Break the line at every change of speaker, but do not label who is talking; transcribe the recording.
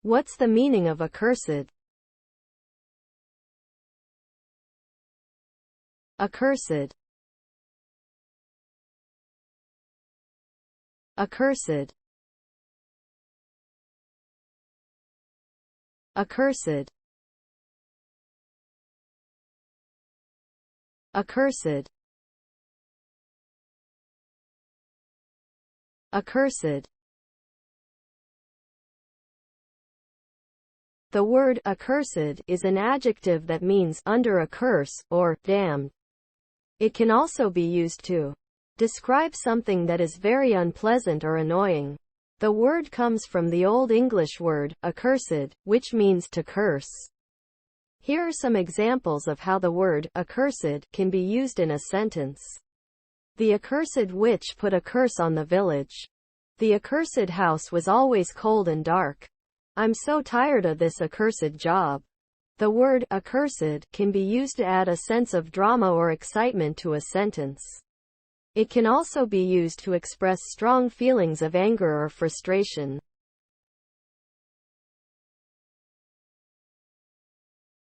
What's the meaning of accursed? Accursed. Accursed. Accursed. Accursed. Accursed. The word accursed is an adjective that means under a curse or damned. It can also be used to describe something that is very unpleasant or annoying. The word comes from the Old English word accursed, which means to curse. Here are some examples of how the word accursed can be used in a sentence. The accursed witch put a curse on the village. The accursed house was always cold and dark. I'm so tired of this accursed job. The word accursed can be used to add a sense of drama or excitement to a sentence. It can also be used to express strong feelings of anger or frustration.